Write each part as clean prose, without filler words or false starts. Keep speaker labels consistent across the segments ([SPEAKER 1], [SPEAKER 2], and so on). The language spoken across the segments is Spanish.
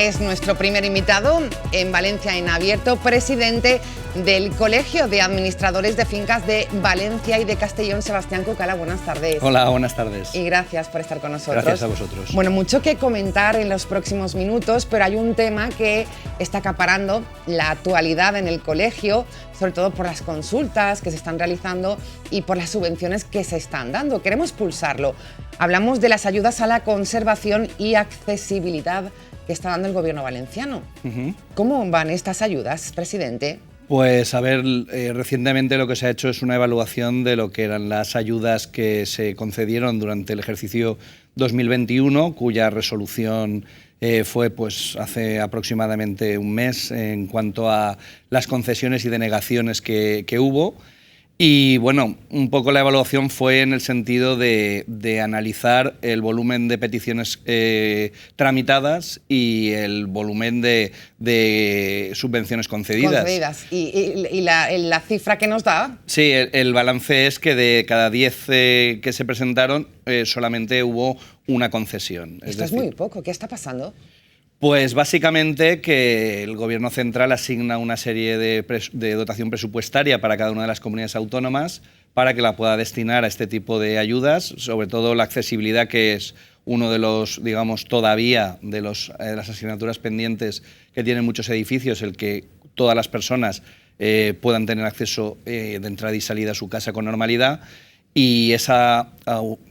[SPEAKER 1] Es nuestro primer invitado en Valencia en Abierto, presidente del Colegio de Administradores de Fincas de Valencia y de Castellón, Sebastián Cucala. Buenas tardes.
[SPEAKER 2] Hola, buenas tardes.
[SPEAKER 1] Y gracias por estar con nosotros.
[SPEAKER 2] Gracias a vosotros.
[SPEAKER 1] Bueno, mucho que comentar en los próximos minutos, pero hay un tema que está acaparando la actualidad en el colegio, sobre todo por las consultas que se están realizando y por las subvenciones que se están dando. Queremos pulsarlo. Hablamos de las ayudas a la conservación y accesibilidad que está dando el gobierno valenciano. ¿Cómo van estas ayudas, presidente?
[SPEAKER 2] Pues a ver, recientemente lo que se ha hecho es una evaluación de lo que eran las ayudas que se concedieron durante el ejercicio 2021, cuya resolución fue pues hace aproximadamente un mes en cuanto a las concesiones y denegaciones que hubo. Y bueno, un poco la evaluación fue en el sentido de analizar el volumen de peticiones tramitadas y el volumen de subvenciones concedidas.
[SPEAKER 1] ¿Y la cifra que nos da?
[SPEAKER 2] Sí, el balance es que de cada 10 que se presentaron solamente hubo una concesión.
[SPEAKER 1] Esto es muy poco. ¿Qué está pasando?
[SPEAKER 2] Pues básicamente que el Gobierno central asigna una serie de dotación presupuestaria para cada una de las comunidades autónomas para que la pueda destinar a este tipo de ayudas, sobre todo la accesibilidad, que es uno de los, digamos, todavía de las asignaturas pendientes que tienen muchos edificios, el que todas las personas puedan tener acceso de entrada y salida a su casa con normalidad. Y esa,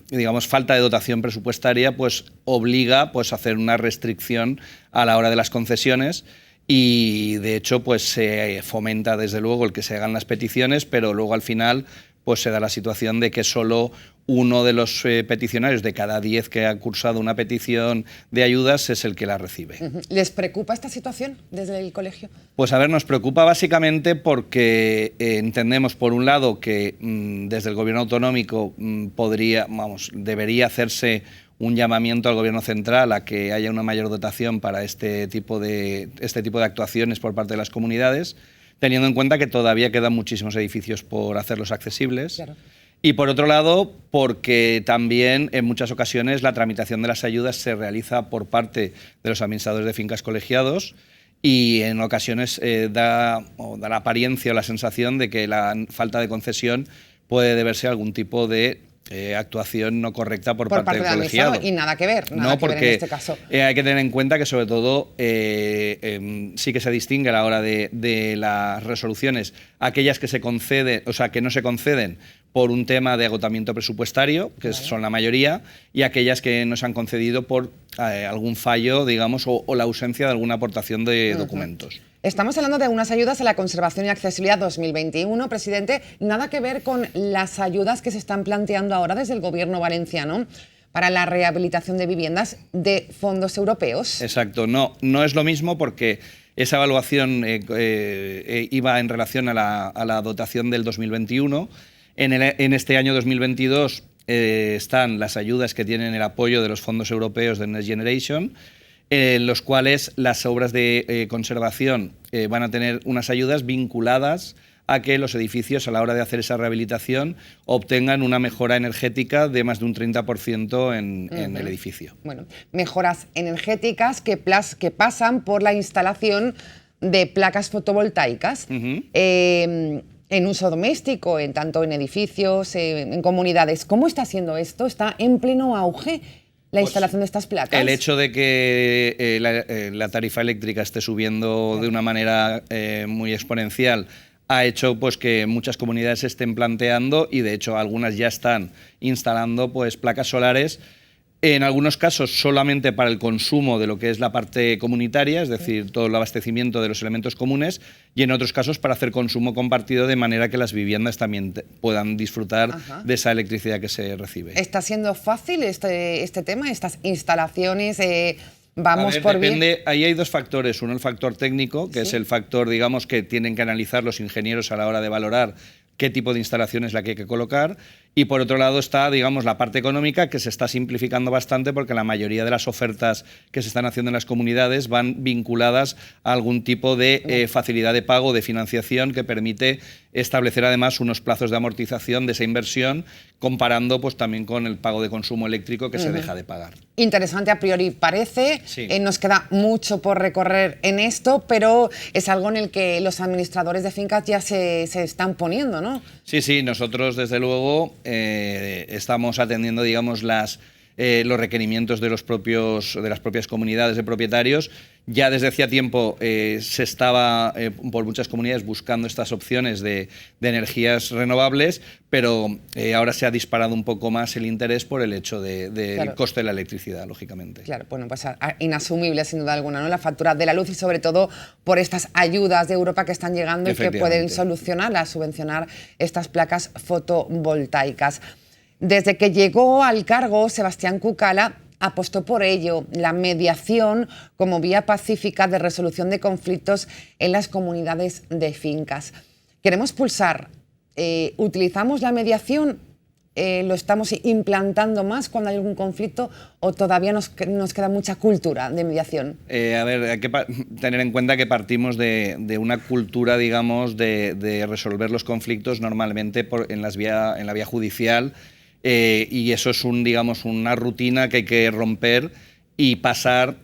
[SPEAKER 2] digamos, falta de dotación presupuestaria pues obliga pues a hacer una restricción a la hora de las concesiones y de hecho pues se fomenta desde luego el que se hagan las peticiones, pero luego al final pues se da la situación de que solo uno de los peticionarios de cada 10 que ha cursado una petición de ayudas es el que la recibe.
[SPEAKER 1] ¿Les preocupa esta situación desde el colegio?
[SPEAKER 2] Pues a ver, nos preocupa básicamente porque entendemos por un lado que desde el Gobierno autonómico debería hacerse un llamamiento al Gobierno central a que haya una mayor dotación para este tipo de actuaciones por parte de las comunidades, teniendo en cuenta que todavía quedan muchísimos edificios por hacerlos accesibles. Claro. Y por otro lado, porque también en muchas ocasiones la tramitación de las ayudas se realiza por parte de los administradores de fincas colegiados y en ocasiones da la apariencia o la sensación de que la falta de concesión puede deberse a algún tipo de actuación no correcta por parte del colegiado.
[SPEAKER 1] Y nada que ver,
[SPEAKER 2] porque
[SPEAKER 1] en este caso.
[SPEAKER 2] Hay que tener en cuenta que sobre todo sí que se distingue a la hora de las resoluciones aquellas que se conceden, o sea, que no se conceden por un tema de agotamiento presupuestario, que son la mayoría, y aquellas que no se han concedido por algún fallo, digamos, o la ausencia de alguna aportación de documentos.
[SPEAKER 1] Estamos hablando de unas ayudas a la conservación y accesibilidad 2021, presidente, nada que ver con las ayudas que se están planteando ahora desde el gobierno valenciano para la rehabilitación de viviendas de fondos europeos.
[SPEAKER 2] Exacto, no es lo mismo porque esa evaluación iba en relación a la dotación del 2021. En este año 2022 están las ayudas que tienen el apoyo de los fondos europeos de Next Generation, en los cuales las obras de conservación van a tener unas ayudas vinculadas a que los edificios, a la hora de hacer esa rehabilitación, obtengan una mejora energética de más de un 30% en el edificio.
[SPEAKER 1] Bueno, mejoras energéticas que pasan por la instalación de placas fotovoltaicas en uso doméstico, tanto en edificios, en comunidades. ¿Cómo está siendo esto? ¿Está en pleno auge la instalación de estas placas?
[SPEAKER 2] El hecho de que la tarifa eléctrica esté subiendo de una manera muy exponencial ha hecho pues que muchas comunidades se estén planteando, y de hecho algunas ya están instalando pues placas solares, en algunos casos solamente para el consumo de lo que es la parte comunitaria, es decir, todo el abastecimiento de los elementos comunes, y en otros casos para hacer consumo compartido, de manera que las viviendas también puedan disfrutar de esa electricidad que se recibe.
[SPEAKER 1] ¿Está siendo fácil este tema, estas instalaciones?
[SPEAKER 2] Depende, ahí hay dos factores. Uno, el factor técnico, que es el factor, digamos, que tienen que analizar los ingenieros a la hora de valorar qué tipo de instalación es la que hay que colocar, y por otro lado está, digamos, la parte económica, que se está simplificando bastante porque la mayoría de las ofertas que se están haciendo en las comunidades van vinculadas a algún tipo de facilidad de pago, de financiación, que permite establecer además unos plazos de amortización de esa inversión, comparando pues también con el pago de consumo eléctrico que se deja de pagar.
[SPEAKER 1] Interesante a priori parece,
[SPEAKER 2] sí.
[SPEAKER 1] Nos queda mucho por recorrer en esto, pero es algo en el que los administradores de fincas ya se están poniendo, ¿no?
[SPEAKER 2] Sí, sí, nosotros desde luego estamos atendiendo, digamos, los requerimientos de las propias comunidades de propietarios. Ya desde hacía tiempo se estaba por muchas comunidades buscando estas opciones de energías renovables, pero ahora se ha disparado un poco más el interés por el hecho del coste de la electricidad, lógicamente.
[SPEAKER 1] Claro, bueno, pues inasumible sin duda alguna, ¿no? La factura de la luz y sobre todo por estas ayudas de Europa que están llegando y que pueden subvencionar estas placas fotovoltaicas. Desde que llegó al cargo, Sebastián Cucala apostó por ello, la mediación como vía pacífica de resolución de conflictos en las comunidades de fincas. Queremos pulsar, ¿utilizamos la mediación? ¿Lo estamos implantando más cuando hay algún conflicto o todavía nos queda mucha cultura de mediación?
[SPEAKER 2] A ver, hay que tener en cuenta que partimos de una cultura, digamos, de resolver los conflictos normalmente en la vía judicial. Y eso es digamos, una rutina que hay que romper y pasar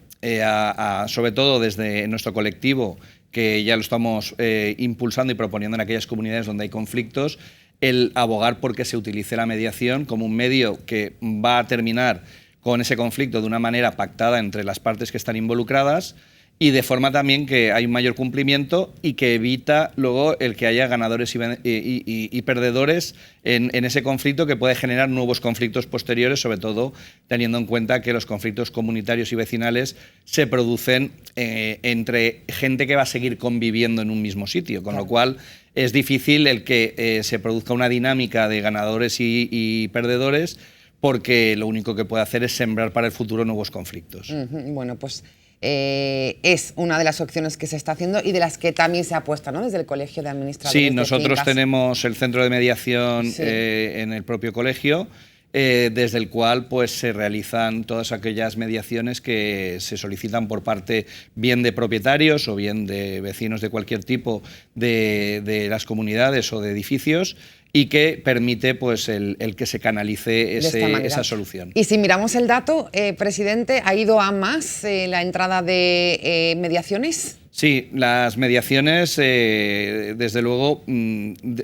[SPEAKER 2] sobre todo desde nuestro colectivo, que ya lo estamos impulsando y proponiendo en aquellas comunidades donde hay conflictos, el abogar por que se utilice la mediación como un medio que va a terminar con ese conflicto de una manera pactada entre las partes que están involucradas, y de forma también que hay un mayor cumplimiento y que evita luego el que haya ganadores y perdedores en ese conflicto, que puede generar nuevos conflictos posteriores, sobre todo teniendo en cuenta que los conflictos comunitarios y vecinales se producen entre gente que va a seguir conviviendo en un mismo sitio, con lo cual es difícil el que se produzca una dinámica de ganadores y perdedores, porque lo único que puede hacer es sembrar para el futuro nuevos conflictos.
[SPEAKER 1] Bueno, pues es una de las opciones que se está haciendo y de las que también se apuesta, ¿no?, desde el Colegio de Administradores de Fincas.
[SPEAKER 2] Sí, nosotros tenemos el centro de mediación en el propio colegio, desde el cual pues se realizan todas aquellas mediaciones que se solicitan por parte bien de propietarios o bien de vecinos de cualquier tipo de las comunidades o de edificios, y que permite pues el que se canalice esa solución.
[SPEAKER 1] Y si miramos el dato, presidente, ¿ha ido a más la entrada de mediaciones?
[SPEAKER 2] Sí, las mediaciones, desde luego,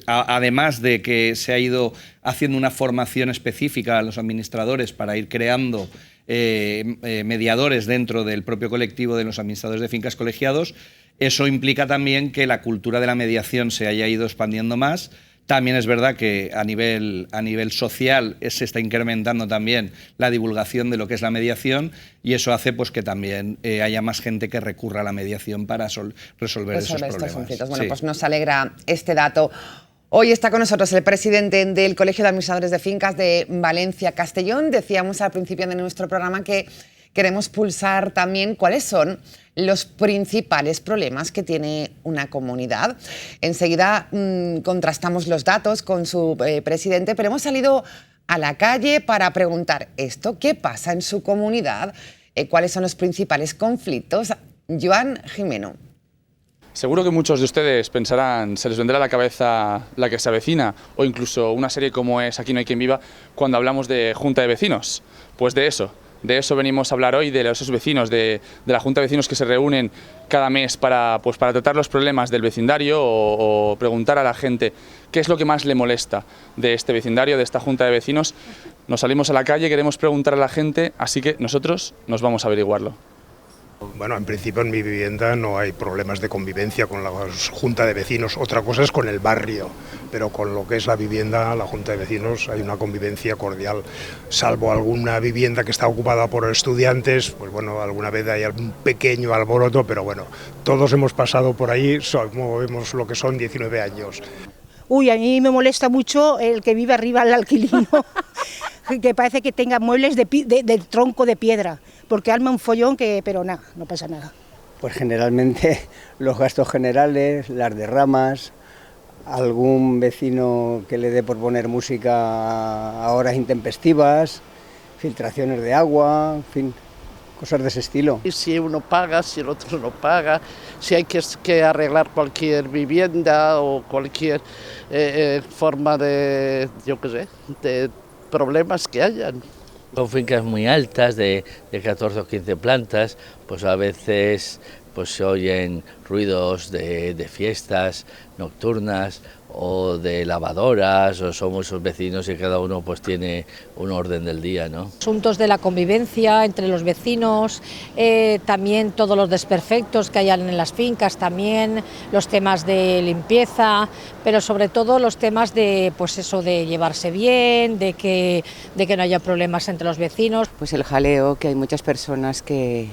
[SPEAKER 2] además de que se ha ido haciendo una formación específica a los administradores para ir creando mediadores dentro del propio colectivo de los administradores de fincas colegiados, eso implica también que la cultura de la mediación se haya ido expandiendo más. También es verdad que a nivel social se está incrementando también la divulgación de lo que es la mediación, y eso hace pues que también haya más gente que recurra a la mediación para resolver esos problemas.
[SPEAKER 1] Conflictos. Bueno, pues nos alegra este dato. Hoy está con nosotros el presidente del Colegio de Administradores de Fincas de Valencia Castellón. Decíamos al principio de nuestro programa que queremos pulsar también cuáles son los principales problemas que tiene una comunidad. Enseguida contrastamos los datos con su presidente, pero hemos salido a la calle para preguntar esto: ¿qué pasa en su comunidad? ¿Cuáles son los principales conflictos? Joan Jimeno.
[SPEAKER 3] Seguro que muchos de ustedes pensarán, se les vendrá a la cabeza La que se avecina, o incluso una serie como es Aquí no hay quien viva, cuando hablamos de Junta de Vecinos. Pues de eso venimos a hablar hoy, de esos vecinos, de la Junta de Vecinos que se reúnen cada mes para tratar los problemas del vecindario o preguntar a la gente qué es lo que más le molesta de este vecindario, de esta Junta de Vecinos. Nos salimos a la calle, queremos preguntar a la gente, así que nosotros nos vamos a averiguarlo.
[SPEAKER 4] Bueno, en principio en mi vivienda no hay problemas de convivencia con la Junta de Vecinos. Otra cosa es con el barrio, pero con lo que es la vivienda, la Junta de Vecinos, hay una convivencia cordial. Salvo alguna vivienda que está ocupada por estudiantes, pues bueno, alguna vez hay algún pequeño alboroto, pero bueno, todos hemos pasado por ahí, vemos lo que son 19 años.
[SPEAKER 5] Uy, a mí me molesta mucho el que vive arriba al alquilino, que parece que tenga muebles de tronco de piedra, porque arma un follón pero nada, no pasa nada.
[SPEAKER 6] Pues generalmente los gastos generales, las derramas, algún vecino que le dé por poner música a horas intempestivas, filtraciones de agua, en fin, cosas de ese estilo.
[SPEAKER 7] Y si uno paga, si el otro no paga, si hay que arreglar cualquier vivienda o cualquier forma de, yo qué sé, de problemas que hayan.
[SPEAKER 8] Con fincas muy altas, de 14 o 15 plantas, pues a veces pues se oyen ruidos de fiestas nocturnas o de lavadoras, o somos esos vecinos y cada uno pues tiene un orden del día, ¿no?
[SPEAKER 9] Asuntos de la convivencia entre los vecinos, también todos los desperfectos que hayan en las fincas, también los temas de limpieza, pero sobre todo los temas de, pues eso, de llevarse bien, de que no haya problemas entre los vecinos.
[SPEAKER 10] Pues el jaleo, que hay muchas personas que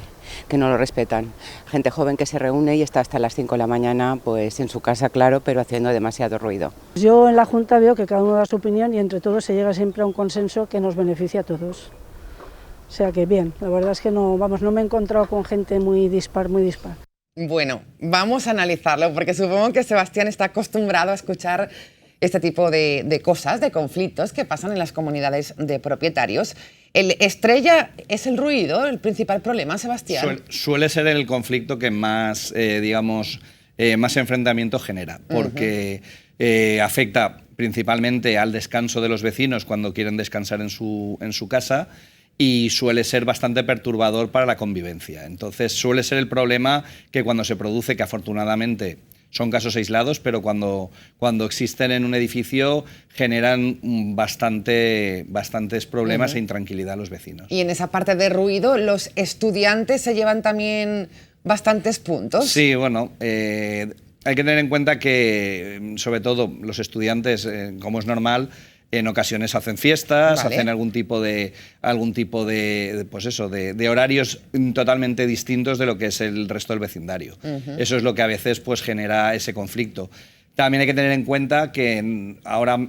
[SPEAKER 10] no lo respetan. Gente joven que se reúne y está hasta las 5 de la mañana pues en su casa, claro, pero haciendo demasiado ruido.
[SPEAKER 11] Yo en la Junta veo que cada uno da su opinión y entre todos se llega siempre a un consenso que nos beneficia a todos. O sea que bien, la verdad es que no me he encontrado con gente muy dispar.
[SPEAKER 1] Bueno, vamos a analizarlo porque supongo que Sebastián está acostumbrado a escuchar este tipo de cosas, de conflictos que pasan en las comunidades de propietarios. ¿El estrella es el ruido, el principal problema, Sebastián?
[SPEAKER 2] Suele ser el conflicto que más, más enfrentamiento genera, porque afecta principalmente al descanso de los vecinos cuando quieren descansar en su casa, y suele ser bastante perturbador para la convivencia. Entonces suele ser el problema que cuando se produce, que afortunadamente son casos aislados, pero cuando existen en un edificio generan bastantes problemas e intranquilidad a los vecinos.
[SPEAKER 1] Y en esa parte de ruido, ¿los estudiantes se llevan también bastantes puntos? Sí,
[SPEAKER 2] bueno, hay que tener en cuenta que, sobre todo, los estudiantes, como es normal, en ocasiones hacen fiestas, hacen algún tipo de horarios totalmente distintos de lo que es el resto del vecindario. Eso es lo que a veces pues genera ese conflicto. También hay que tener en cuenta que ahora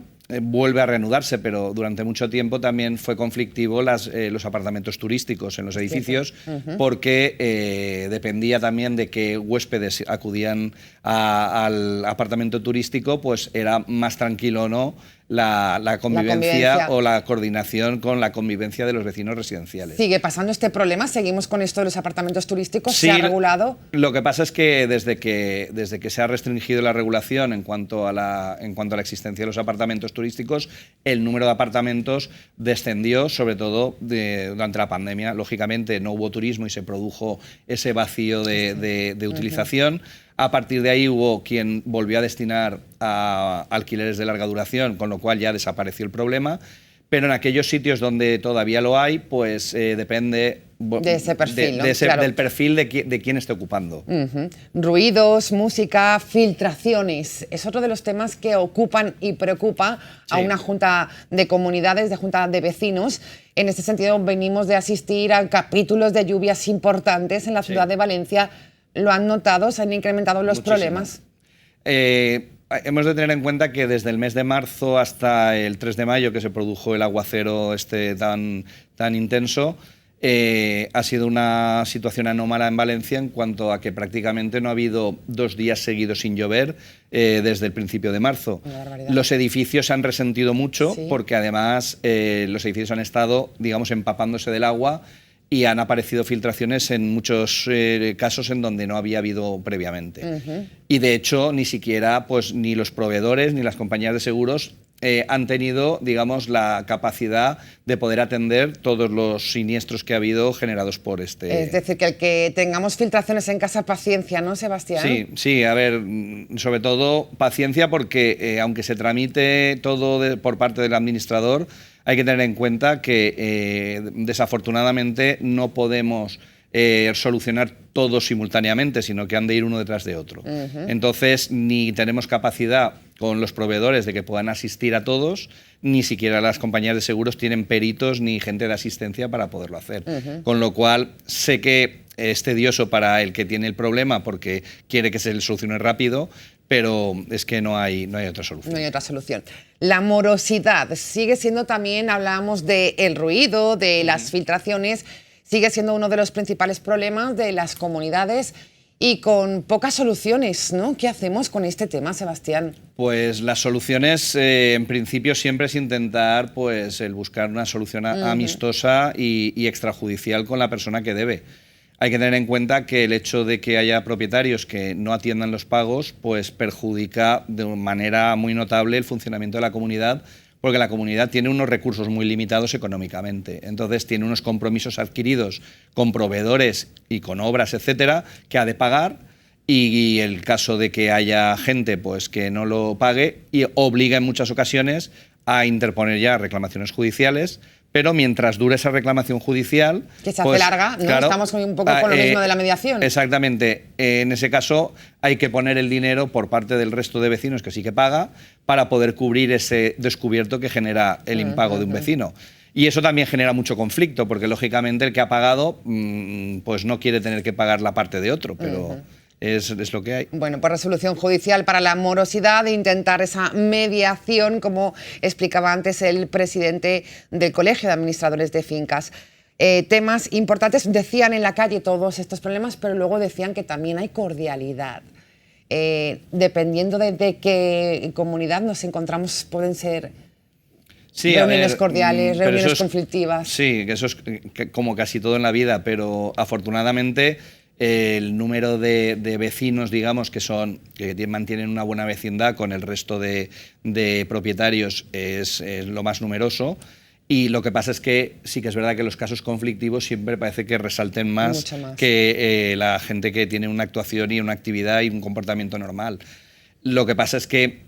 [SPEAKER 2] vuelve a reanudarse, pero durante mucho tiempo también fue conflictivo los apartamentos turísticos en los edificios, porque dependía también de qué huéspedes acudían al apartamento turístico, pues era más tranquilo o no la convivencia o la coordinación con la convivencia de los vecinos residenciales.
[SPEAKER 1] ¿Sigue pasando este problema? ¿Seguimos con esto de los apartamentos turísticos? Sí, ¿se ha regulado?
[SPEAKER 2] Lo que pasa es que desde que se ha restringido la regulación en cuanto a la existencia de los apartamentos turísticos, el número de apartamentos descendió, sobre todo durante la pandemia. Lógicamente no hubo turismo y se produjo ese vacío de utilización. A partir de ahí hubo quien volvió a destinar a alquileres de larga duración, con lo cual ya desapareció el problema. Pero en aquellos sitios donde todavía lo hay, pues depende
[SPEAKER 1] de ese perfil, ¿no?
[SPEAKER 2] Del perfil de quién esté ocupando.
[SPEAKER 1] Ruidos, música, filtraciones. Es otro de los temas que ocupan y preocupa a una junta de comunidades, de junta de vecinos. En este sentido, venimos de asistir a capítulos de lluvias importantes en la ciudad de Valencia. ¿Lo han notado? ¿Se han incrementado los problemas?
[SPEAKER 2] Hemos de tener en cuenta que desde el mes de marzo hasta el 3 de mayo, que se produjo el aguacero tan intenso, ha sido una situación anómala en Valencia en cuanto a que prácticamente no ha habido 2 días seguidos sin llover desde el principio de marzo. Los edificios se han resentido mucho porque además los edificios han estado, digamos, empapándose del agua, y han aparecido filtraciones en muchos casos en donde no había habido previamente. Y de hecho, ni siquiera ni los proveedores ni las compañías de seguros han tenido, digamos, la capacidad de poder atender todos los siniestros que ha habido generados por este...
[SPEAKER 1] Es decir, que el que tengamos filtraciones en casa, paciencia, ¿no, Sebastián?
[SPEAKER 2] Sí, a ver, sobre todo paciencia, porque aunque se tramite todo por parte del administrador, hay que tener en cuenta que desafortunadamente no podemos solucionar todo simultáneamente, sino que han de ir uno detrás de otro. Entonces, ni tenemos capacidad con los proveedores de que puedan asistir a todos, ni siquiera las compañías de seguros tienen peritos ni gente de asistencia para poderlo hacer. Con lo cual, sé que es tedioso para el que tiene el problema porque quiere que se le solucione rápido, pero es que no hay otra solución.
[SPEAKER 1] No hay otra solución. La morosidad sigue siendo también, hablábamos del ruido, de las filtraciones, sigue siendo uno de los principales problemas de las comunidades y con pocas soluciones, ¿no? ¿Qué hacemos con este tema, Sebastián?
[SPEAKER 2] Pues las soluciones, en principio, siempre es intentar pues, el buscar una solución amistosa y extrajudicial con la persona que debe. Hay que tener en cuenta que el hecho de que haya propietarios que no atiendan los pagos pues perjudica de manera muy notable el funcionamiento de la comunidad, porque la comunidad tiene unos recursos muy limitados económicamente. Entonces tiene unos compromisos adquiridos con proveedores y con obras, etcétera, que ha de pagar, y el caso de que haya gente pues, que no lo pague y obliga en muchas ocasiones a interponer ya reclamaciones judiciales. Pero mientras dure esa reclamación judicial...
[SPEAKER 1] Que se hace larga, ¿no?
[SPEAKER 2] Claro,
[SPEAKER 1] estamos un poco con lo mismo de la mediación.
[SPEAKER 2] Exactamente. En ese caso hay que poner el dinero por parte del resto de vecinos que sí que paga para poder cubrir ese descubierto que genera el impago de un vecino. Y eso también genera mucho conflicto, porque lógicamente el que ha pagado pues no quiere tener que pagar la parte de otro, pero... Es lo que hay.
[SPEAKER 1] Bueno, pues resolución judicial para la morosidad e intentar esa mediación, como explicaba antes el presidente del Colegio de Administradores de Fincas. Temas importantes, decían en la calle todos estos problemas, pero luego decían que también hay cordialidad. Dependiendo de qué comunidad nos encontramos, pueden ser reuniones cordiales, reuniones conflictivas.
[SPEAKER 2] Sí, que eso es como casi todo en la vida, pero afortunadamente... el número de vecinos, digamos, que mantienen una buena vecindad con el resto de propietarios es lo más numeroso. Y lo que pasa es que sí que es verdad que los casos conflictivos siempre parece que resalten más que la gente que tiene una actuación y una actividad y un comportamiento normal. Lo que pasa es que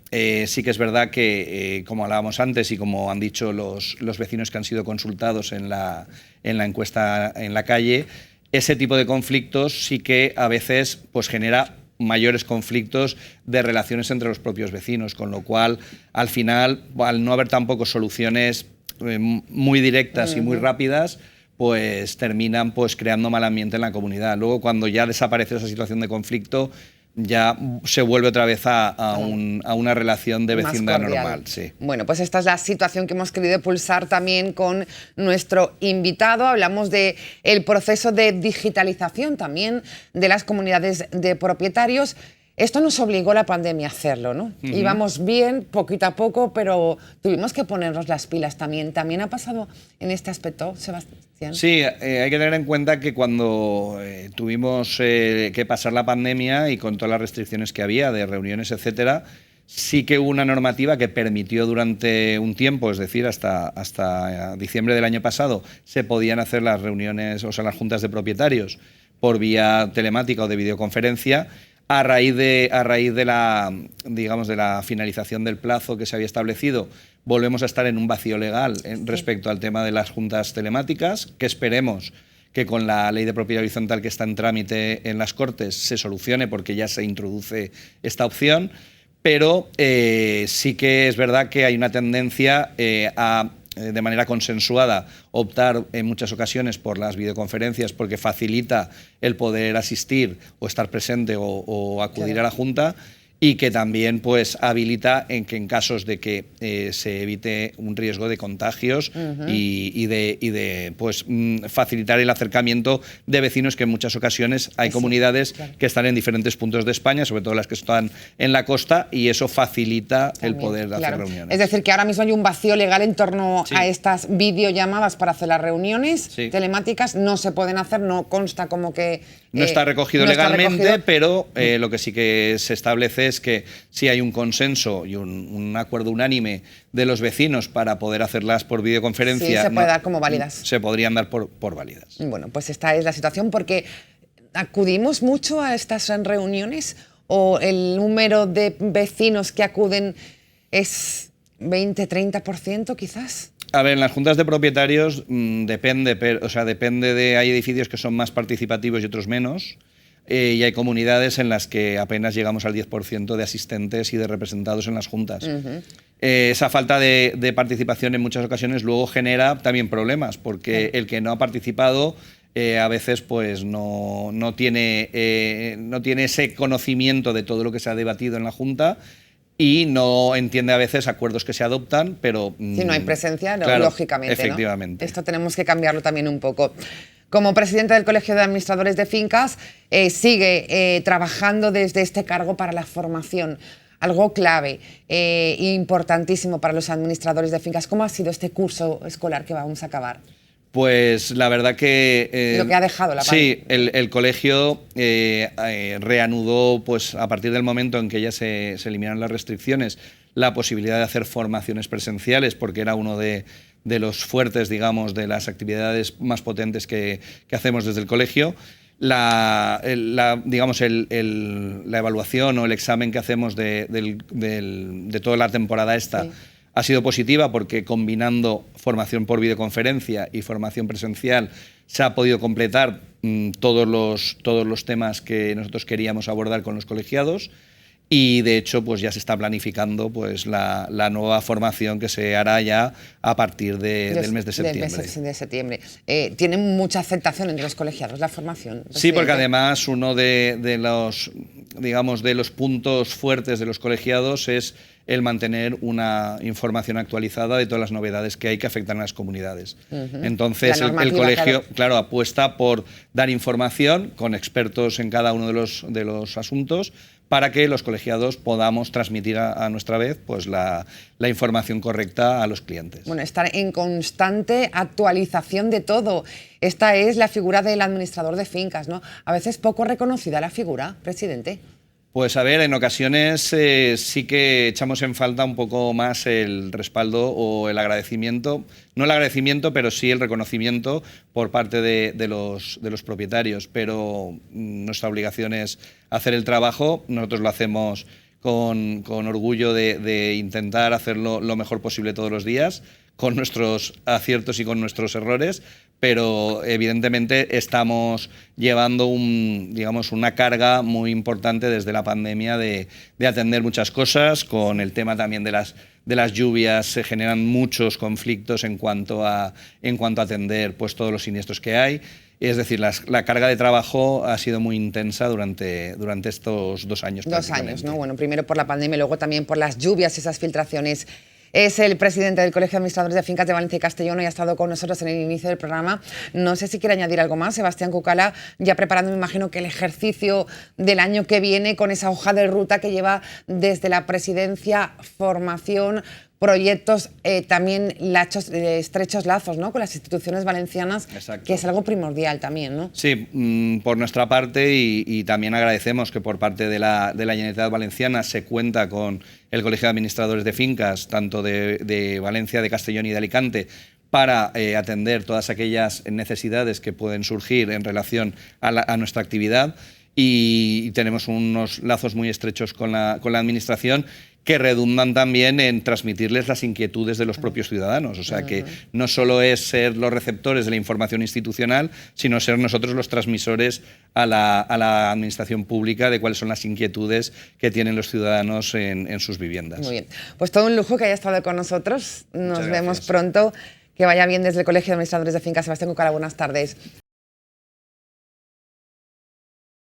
[SPEAKER 2] sí que es verdad que, como hablábamos antes y como han dicho los vecinos que han sido consultados en la encuesta en la calle, ese tipo de conflictos sí que a veces pues, genera mayores conflictos de relaciones entre los propios vecinos, con lo cual, al final, al no haber tampoco soluciones muy directas y muy rápidas, pues terminan pues, creando mal ambiente en la comunidad. Luego, cuando ya desaparece esa situación de conflicto, ya se vuelve otra vez a una relación de vecindad normal. Sí.
[SPEAKER 1] Bueno, pues esta es la situación que hemos querido pulsar también con nuestro invitado. Hablamos del proceso de digitalización también de las comunidades de propietarios. Esto nos obligó la pandemia a hacerlo, ¿no? Íbamos bien, poquito a poco, pero tuvimos que ponernos las pilas también. ¿También ha pasado en este aspecto, Sebastián?
[SPEAKER 2] Sí, hay que tener en cuenta que cuando tuvimos que pasar la pandemia y con todas las restricciones que había de reuniones, etcétera, sí que hubo una normativa que permitió durante un tiempo, es decir, hasta diciembre del año pasado, se podían hacer las reuniones, o sea, las juntas de propietarios por vía telemática o de videoconferencia. A raíz de la, digamos, de la finalización del plazo que se había establecido, volvemos a estar en un vacío legal respecto al tema de las juntas telemáticas, que esperemos que con la ley de propiedad horizontal que está en trámite en las Cortes se solucione, porque ya se introduce esta opción, pero sí que es verdad que hay una tendencia a de manera consensuada optar en muchas ocasiones por las videoconferencias, porque facilita el poder asistir o estar presente o acudir a la Junta, y que también pues habilita en que en casos de que se evite un riesgo de contagios y de pues facilitar el acercamiento de vecinos, que en muchas ocasiones hay comunidades que están en diferentes puntos de España, sobre todo las que están en la costa, y eso facilita el poder hacer reuniones.
[SPEAKER 1] Es decir, que ahora mismo hay un vacío legal en torno a estas videollamadas para hacer las reuniones telemáticas. No se pueden hacer, no consta como que...
[SPEAKER 2] No está recogido legalmente, pero lo que sí que se establece es que si hay un consenso y un acuerdo unánime de los vecinos para poder hacerlas por videoconferencia...
[SPEAKER 1] Sí, se puede dar como válidas.
[SPEAKER 2] Se podrían dar por válidas.
[SPEAKER 1] Bueno, pues esta es la situación, porque acudimos mucho a estas reuniones, o el número de vecinos que acuden es 20-30% quizás.
[SPEAKER 2] A ver, en las juntas de propietarios depende, hay edificios que son más participativos y otros menos, y hay comunidades en las que apenas llegamos al 10% de asistentes y de representados en las juntas. Esa falta de participación en muchas ocasiones luego genera también problemas, porque el que no ha participado a veces pues no tiene ese conocimiento de todo lo que se ha debatido en la junta, y no entiende a veces acuerdos que se adoptan, pero...
[SPEAKER 1] Si no hay presencia,
[SPEAKER 2] claro,
[SPEAKER 1] lógicamente,
[SPEAKER 2] efectivamente.
[SPEAKER 1] ¿no? Esto tenemos que cambiarlo también un poco. Como presidente del Colegio de Administradores de Fincas, sigue trabajando desde este cargo para la formación. Algo clave e importantísimo para los administradores de fincas. ¿Cómo ha sido este curso escolar que vamos a acabar?
[SPEAKER 2] Pues la verdad que...
[SPEAKER 1] lo que ha dejado la
[SPEAKER 2] pandemia. Sí, el colegio reanudó, pues a partir del momento en que ya se eliminaron las restricciones, la posibilidad de hacer formaciones presenciales, porque era uno de los fuertes, digamos, de las actividades más potentes que hacemos desde el colegio. La evaluación o el examen que hacemos de toda la temporada esta ha sido positiva, porque combinando formación por videoconferencia y formación presencial se ha podido completar todos los temas que nosotros queríamos abordar con los colegiados. Y de hecho pues ya se está planificando pues la nueva formación que se hará ya a partir del mes de septiembre.
[SPEAKER 1] ¿Tiene mucha aceptación entre los colegiados la formación, presidente?
[SPEAKER 2] Sí, porque además uno de los puntos fuertes de los colegiados es el mantener una información actualizada de todas las novedades que hay que afectan a las comunidades. Entonces el colegio, claro, apuesta por dar información con expertos en cada uno de los asuntos, para que los colegiados podamos transmitir a nuestra vez pues la información correcta a los clientes.
[SPEAKER 1] Bueno, estar en constante actualización de todo. Esta es la figura del administrador de fincas, ¿no? A veces poco reconocida la figura, presidente.
[SPEAKER 2] Pues a ver, en ocasiones sí que echamos en falta un poco más el respaldo o el agradecimiento, no el agradecimiento, pero sí el reconocimiento por parte de los propietarios, pero nuestra obligación es hacer el trabajo. Nosotros lo hacemos con orgullo de intentar hacerlo lo mejor posible todos los días, con nuestros aciertos y con nuestros errores, pero evidentemente estamos llevando una carga muy importante desde la pandemia de atender muchas cosas. Con el tema también de las lluvias se generan muchos conflictos en cuanto a atender pues todos los siniestros que hay. Es decir, la carga de trabajo ha sido muy intensa durante estos 2 años.
[SPEAKER 1] 2 años, ¿no? Bueno, primero por la pandemia y luego también por las lluvias, esas filtraciones. Es el presidente del Colegio de Administradores de Fincas de Valencia y Castellón y ha estado con nosotros en el inicio del programa. No sé si quiere añadir algo más, Sebastián Cucala, ya preparando, me imagino, que el ejercicio del año que viene con esa hoja de ruta que lleva desde la presidencia, formación, proyectos, también estrechos lazos, ¿no?, con las instituciones valencianas. Exacto. Que es algo primordial también, ¿no?
[SPEAKER 2] Sí, por nuestra parte, y también agradecemos que por parte de la Generalitat Valenciana se cuenta con el Colegio de Administradores de Fincas, tanto de Valencia, de Castellón y de Alicante, para atender todas aquellas necesidades que pueden surgir en relación a nuestra actividad, y tenemos unos lazos muy estrechos con la Administración, que redundan también en transmitirles las inquietudes de los propios ciudadanos. O sea, que no solo es ser los receptores de la información institucional, sino ser nosotros los transmisores a la administración pública de cuáles son las inquietudes que tienen los ciudadanos en sus viviendas.
[SPEAKER 1] Muy bien. Pues todo un lujo que haya estado con nosotros. Nos vemos pronto. Que vaya bien desde el Colegio de Administradores de Fincas. Sebastián Cucala, buenas tardes.